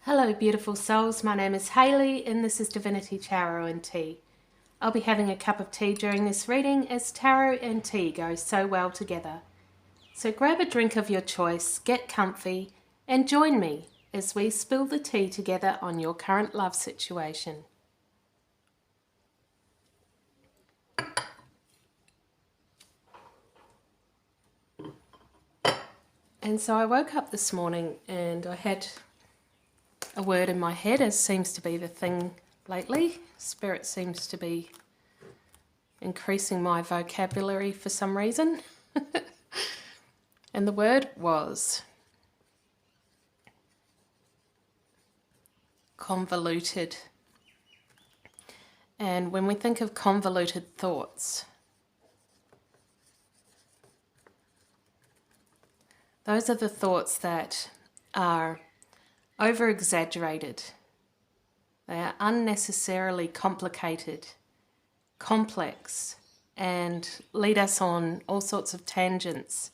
Hello beautiful souls, my name is Hayley and this is Divinity Tarot and Tea. I'll be having a cup of tea during this reading as tarot and tea go so well together. So grab a drink of your choice, get comfy and join me as we spill the tea together on your current love situation. And so I woke up this morning and I had a word in my head, as seems to be the thing lately. Spirit seems to be increasing my vocabulary for some reason. And the word was convoluted. And when we think of convoluted thoughts, those are the thoughts that are over-exaggerated. They are unnecessarily complicated, complex, and lead us on all sorts of tangents.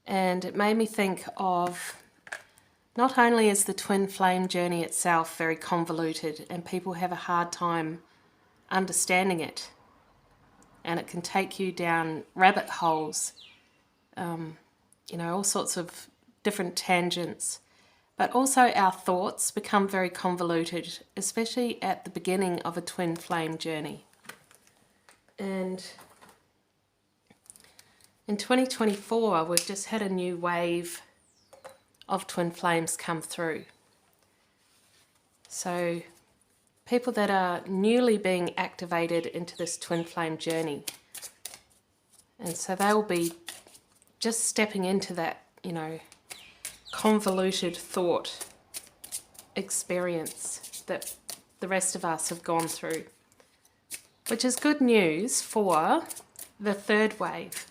And it made me think of, not only is the twin flame journey itself very convoluted and people have a hard time understanding it, and it can take you down rabbit holes, all sorts of different tangents. But also our thoughts become very convoluted, especially at the beginning of a twin flame journey. And in 2024, we've just had a new wave of twin flames come through. So people that are newly being activated into this twin flame journey. And so they'll be just stepping into that, convoluted thought experience that the rest of us have gone through, which is good news for the third wave.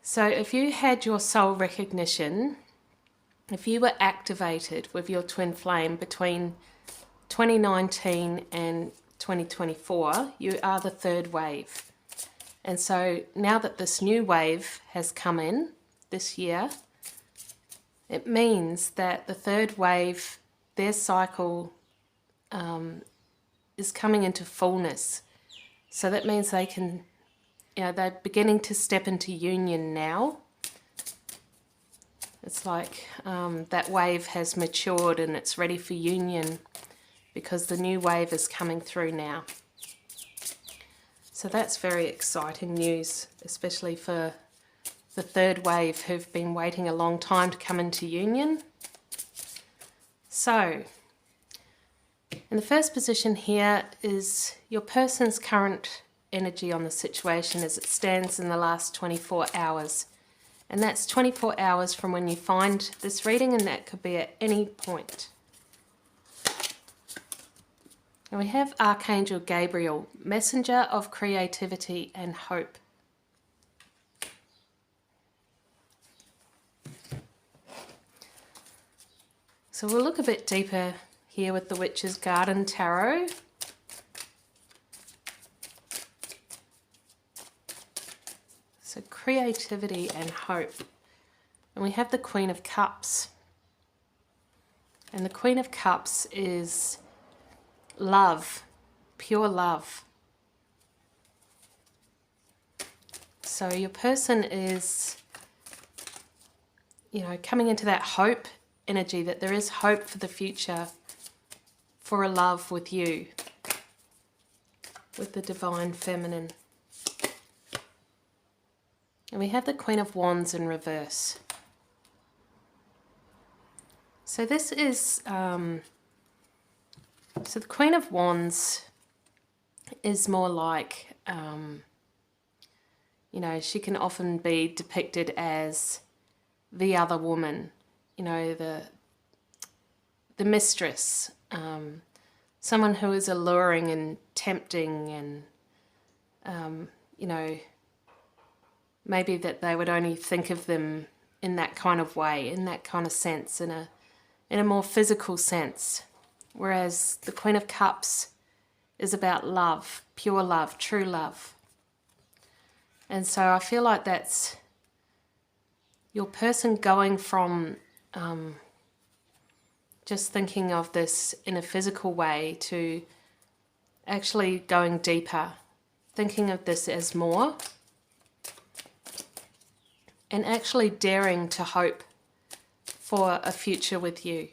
So if you had your soul recognition, if you were activated with your twin flame between 2019 and 2024, you are the third wave. And so now that this new wave has come in this year, it means that the third wave, their cycle is coming into fullness. So that means they can, they're beginning to step into union now. It's like that wave has matured and it's ready for union because the new wave is coming through now. So that's very exciting news, especially for the third wave who've been waiting a long time to come into union. So, in the first position here is your person's current energy on the situation as it stands in the last 24 hours. And that's 24 hours from when you find this reading, and that could be at any point. And we have Archangel Gabriel, messenger of creativity and hope. So we'll look a bit deeper here with the Witch's Garden Tarot. So creativity and hope. And we have the Queen of Cups. And the Queen of Cups is love, pure love. So your person is, coming into that hope energy, that there is hope for the future, for a love with you, with the Divine Feminine. And we have the Queen of Wands in reverse. So this is, so the Queen of Wands is more like, she can often be depicted as the other woman, the mistress, someone who is alluring and tempting and, maybe that they would only think of them in that kind of way, in that kind of sense, in a more physical sense. Whereas the Queen of Cups is about love, pure love, true love. And so I feel like that's your person going from just thinking of this in a physical way to actually going deeper, thinking of this as more, and actually daring to hope for a future with you.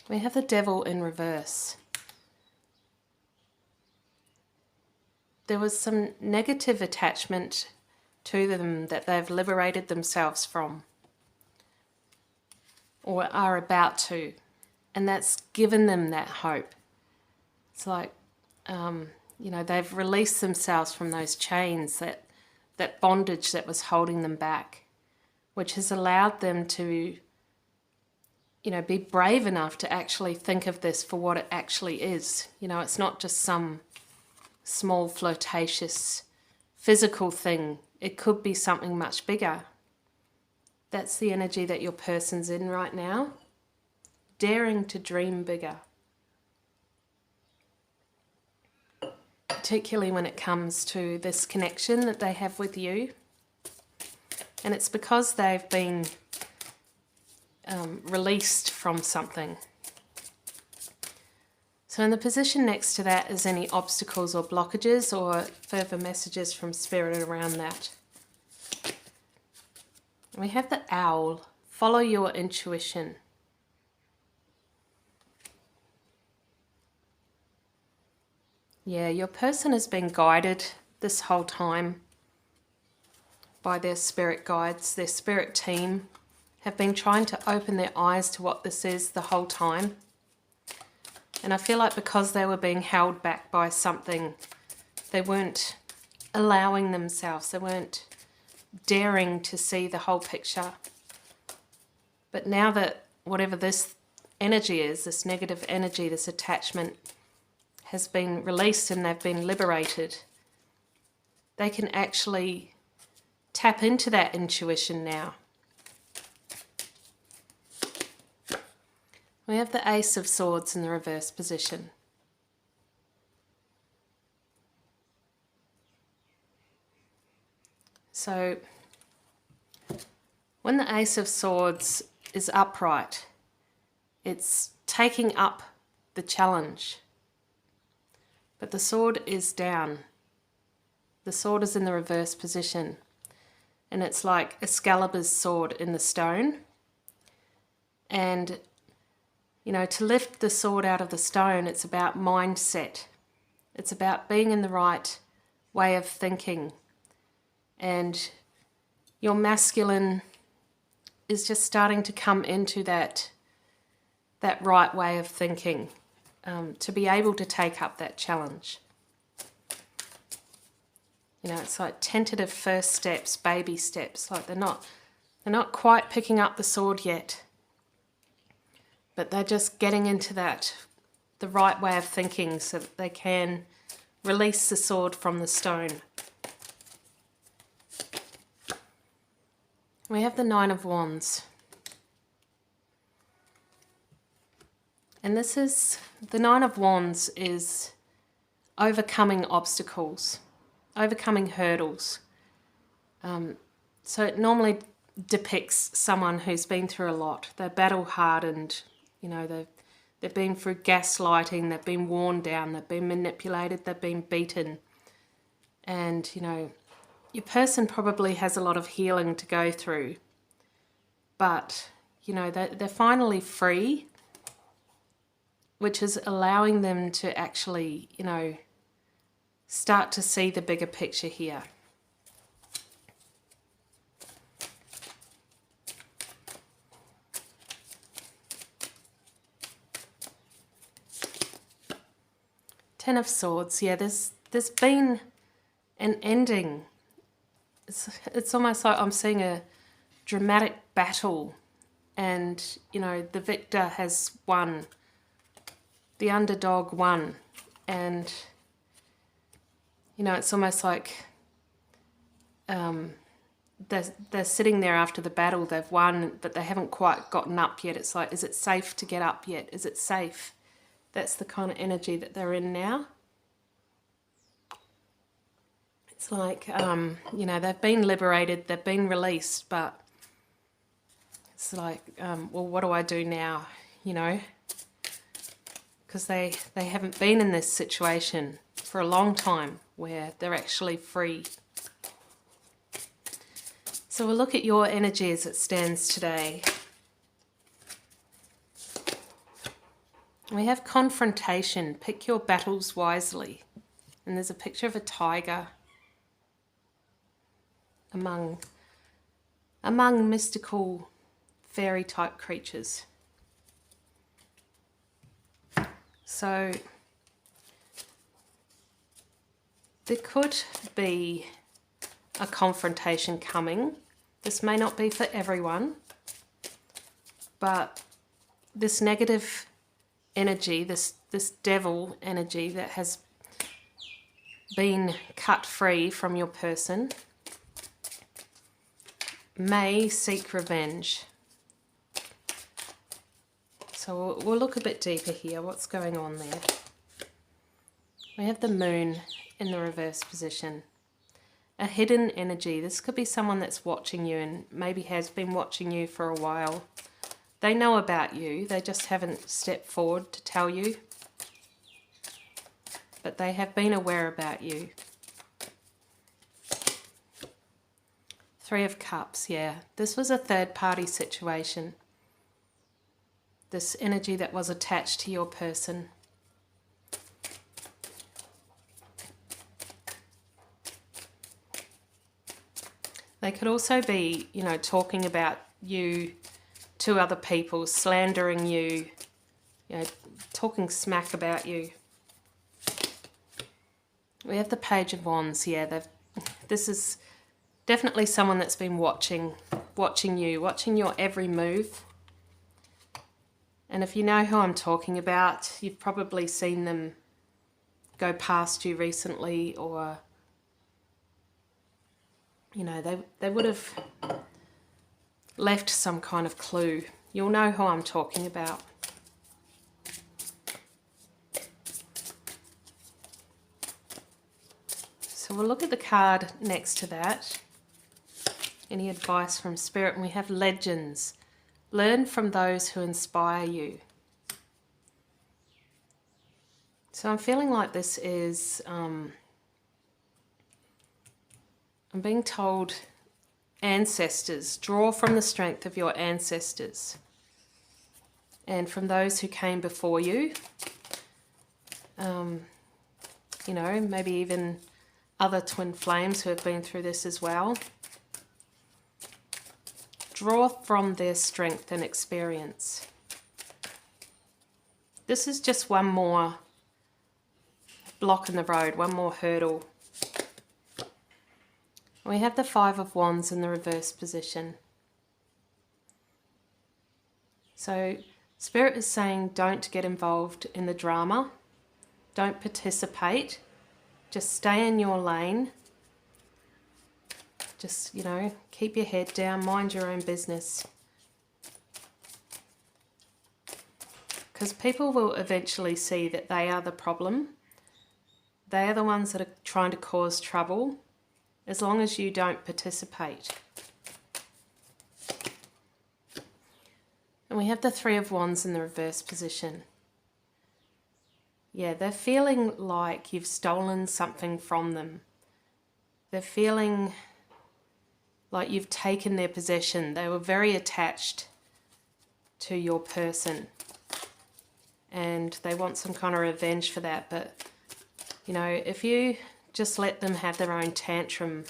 We have the Devil in reverse. There was some negative attachment to them that they've liberated themselves from, or are about to, and that's given them that hope. It's like, they've released themselves from those chains, that bondage that was holding them back, which has allowed them to, be brave enough to actually think of this for what it actually is. It's not just some small, flirtatious, physical thing. It could be something much bigger. That's the energy that your person's in right now. Daring to dream bigger. Particularly when it comes to this connection that they have with you. And it's because they've been released from something. So in the position next to that is any obstacles or blockages or further messages from Spirit around that. We have the Owl. Follow your intuition. Yeah, your person has been guided this whole time by their spirit guides. Their spirit team have been trying to open their eyes to what this is the whole time. And I feel like because they were being held back by something, they weren't allowing themselves, they weren't daring to see the whole picture. But now that whatever this energy is, this negative energy, this attachment, has been released and they've been liberated, they can actually tap into that intuition now. We have the Ace of Swords in the reverse position. So when the Ace of Swords is upright, it's taking up the challenge. But the sword is down. The sword is in the reverse position. And it's like Excalibur's sword in the stone. And, to lift the sword out of the stone, it's about mindset. It's about being in the right way of thinking. And your masculine is just starting to come into that right way of thinking, to be able to take up that challenge. It's like tentative first steps, baby steps. Like they're not quite picking up the sword yet, but they're just getting into the right way of thinking so that they can release the sword from the stone. We have the Nine of Wands. And the Nine of Wands is overcoming obstacles, overcoming hurdles. So it normally depicts someone who's been through a lot. They're battle-hardened, they've been through gaslighting, they've been worn down, they've been manipulated, they've been beaten. And, your person probably has a lot of healing to go through. But, they're finally free, which is allowing them to actually, start to see the bigger picture here. Ten of Swords, yeah, there's been an ending. It's almost like I'm seeing a dramatic battle and, the victor has won. The underdog won. And, it's almost like they're sitting there after the battle. They've won, but they haven't quite gotten up yet. It's like, is it safe to get up yet? Is it safe? That's the kind of energy that they're in now. It's like, they've been liberated, they've been released, but It's like, well, what do I do now? You know, because they haven't been in this situation for a long time where they're actually free. So we'll look at your energy as it stands today. We have confrontation. Pick your battles wisely. And there's a picture of a tiger among mystical fairy type creatures. So there could be a confrontation coming. This may not be for everyone, but this negative energy, this devil energy that has been cut free from your person may seek revenge. So we'll look a bit deeper here. What's going on there? We have the moon in the reverse position. A hidden energy. This could be someone that's watching you and maybe has been watching you for a while. They know about you. They just haven't stepped forward to tell you. But they have been aware about you. Three of Cups, yeah. This was a third-party situation. This energy that was attached to your person. They could also be, you know, talking about you to other people, slandering you, you know, talking smack about you. We have the Page of Wands, yeah. This is definitely someone that's been watching you, watching your every move. And if you know who I'm talking about, you've probably seen them go past you recently, or, you know, they would have left some kind of clue. You'll know who I'm talking about. So we'll look at the card next to that. Any advice from Spirit? And we have Legends. Learn from those who inspire you. So I'm feeling like this is, I'm being told ancestors. Draw from the strength of your ancestors and from those who came before you. You know, maybe even other twin flames who have been through this as well. Draw from their strength and experience. This is just one more block in the road, one more hurdle. We have the Five of Wands in the reverse position. So Spirit is saying don't get involved in the drama. Don't participate. Just stay in your lane. Just, you know, keep your head down, mind your own business. Because people will eventually see that they are the problem. They are the ones that are trying to cause trouble, as long as you don't participate. And we have the Three of Wands in the reverse position. Yeah, they're feeling like you've stolen something from them. They're feeling like you've taken their possession. They were very attached to your person and they want some kind of revenge for that. But, you know, if you just let them have their own tantrum,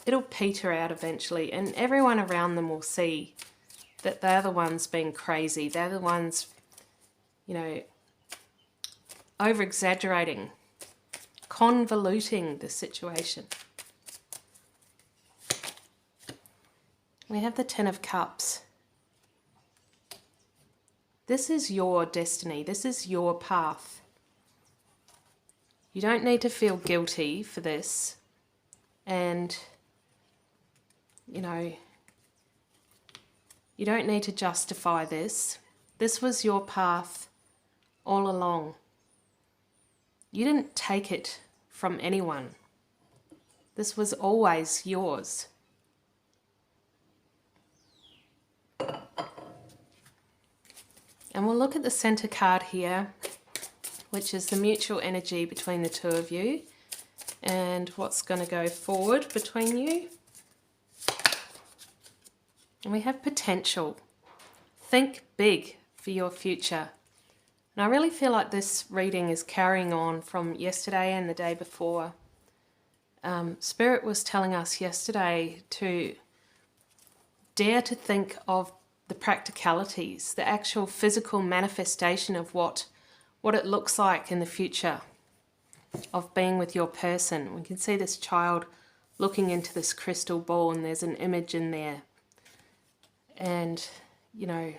it'll peter out eventually, and everyone around them will see that they're the ones being crazy. They're the ones, you know, over-exaggerating, convoluting the situation. We have the Ten of Cups. This is your destiny. This is your path. You don't need to feel guilty for this. And, you know, you don't need to justify this. This was your path all along. You didn't take it from anyone. This was always yours. And we'll look at the center card here, which is the mutual energy between the two of you and what's going to go forward between you. And we have potential. Think big for your future. And I really feel like this reading is carrying on from yesterday and the day before. Spirit was telling us yesterday to dare to think of the practicalities, the actual physical manifestation of what it looks like in the future of being with your person. We can see this child looking into this crystal ball and there's an image in there. And, you know,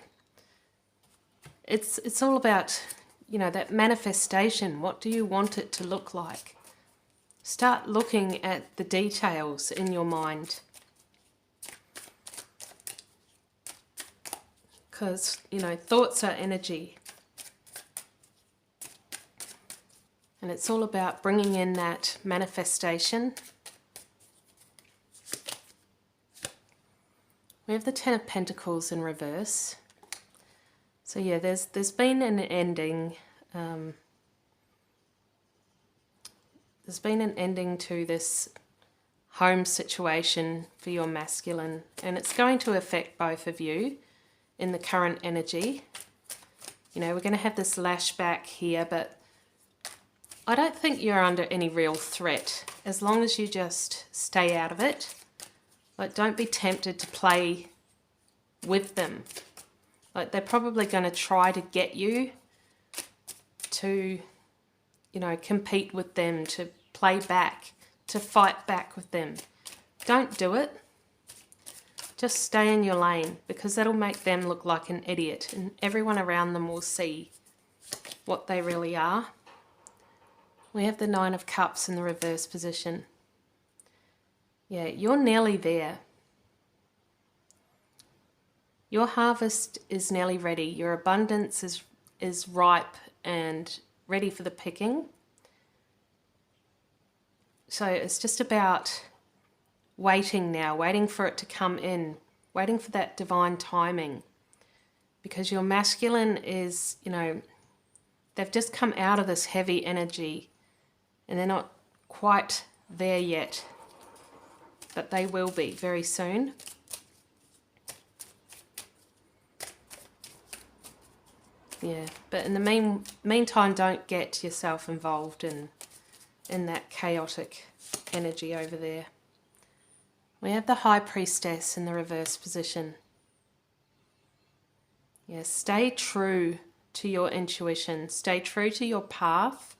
it's all about, you know, that manifestation. What do you want it to look like? Start looking at the details in your mind. Because, you know, thoughts are energy. And it's all about bringing in that manifestation. We have the Ten of Pentacles in reverse. So yeah, there's been an ending. There's been an ending to this home situation for your masculine. And it's going to affect both of you in the current energy. You know, we're going to have this lashback here, but I don't think you're under any real threat as long as you just stay out of it. Like, don't be tempted to play with them. Like, they're probably going to try to get you to, you know, compete with them, to play back, to fight back with them. Don't do it. Just stay in your lane, because that'll make them look like an idiot and everyone around them will see what they really are. We have the Nine of Cups in the reverse position. Yeah, you're nearly there. Your harvest is nearly ready. Your abundance is ripe and ready for the picking. So it's just about waiting now, waiting for it to come in, waiting for that divine timing. Because your masculine is, you know, they've just come out of this heavy energy and they're not quite there yet, but they will be very soon. Yeah, but in the meantime, don't get yourself involved in that chaotic energy over there. We have the High Priestess in the reverse position. Yes, stay true to your intuition. Stay true to your path.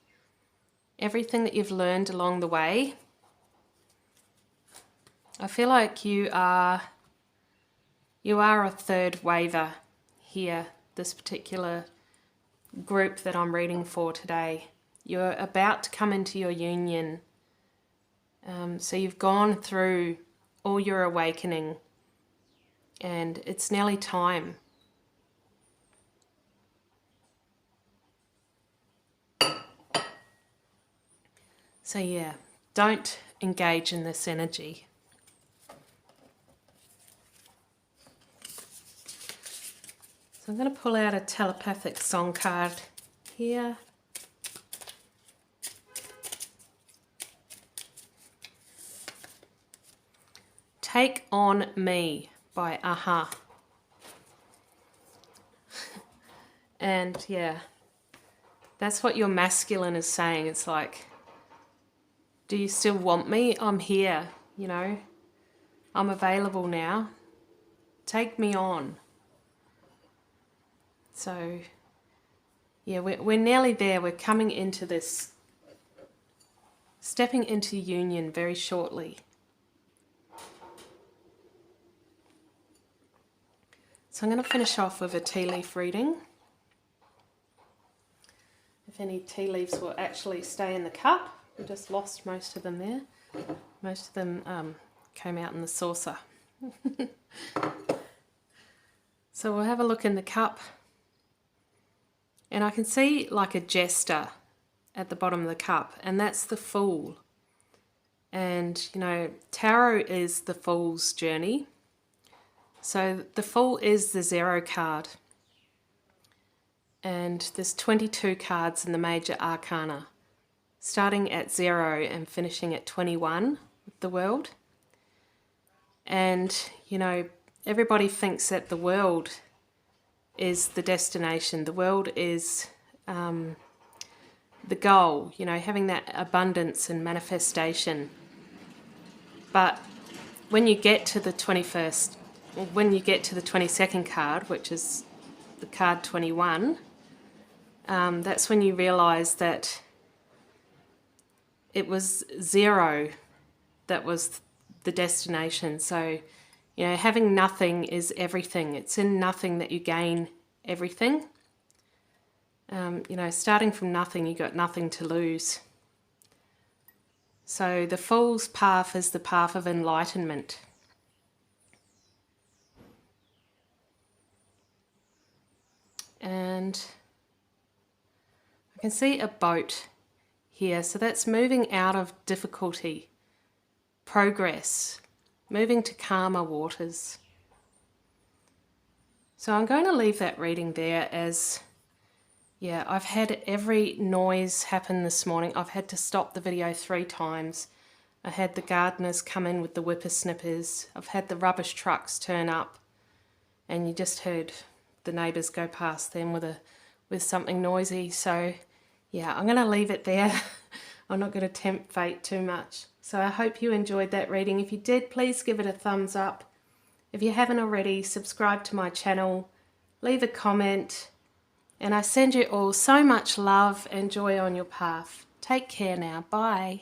Everything that you've learned along the way. I feel like you are a third waver here, this particular group that I'm reading for today. You're about to come into your union. So you've gone through all your awakening and it's nearly time. So yeah, don't engage in this energy. So I'm going to pull out a telepathic song card here. Take On Me by Aha. And yeah, that's what your masculine is saying. It's like, do you still want me? I'm here, you know. I'm available now. Take me on. So, yeah, we're nearly there. We're coming into this, stepping into union very shortly. So I'm going to finish off with a tea leaf reading. If any tea leaves will actually stay in the cup. We just lost most of them there. Most of them came out in the saucer. So we'll have a look in the cup. And I can see like a jester at the bottom of the cup, and that's the Fool. And, you know, tarot is the Fool's journey. So the Fool is the 0 card. And there's 22 cards in the major arcana, starting at 0 and finishing at 21 with the world. And, you know, everybody thinks that the world is the destination. The world is the goal, you know, having that abundance and manifestation. But when you get to the 21st, or when you get to the 22nd card, which is the card 21, that's when you realise that it was 0 that was the destination. So, you know, having nothing is everything. It's in nothing that you gain everything. You know, starting from nothing, you got nothing to lose. So the Fool's path is the path of enlightenment. And I can see a boat here. So that's moving out of difficulty, progress, moving to calmer waters. So I'm going to leave that reading there as, yeah, I've had every noise happen this morning. I've had to stop the video 3 times. I had the gardeners come in with the whippersnippers. I've had the rubbish trucks turn up, and you just heard the neighbours go past them with something noisy. So yeah, I'm going to leave it there. I'm not going to tempt fate too much. So I hope you enjoyed that reading. If you did, please give it a thumbs up. If you haven't already, subscribe to my channel, leave a comment, and I send you all so much love and joy on your path. Take care now. Bye.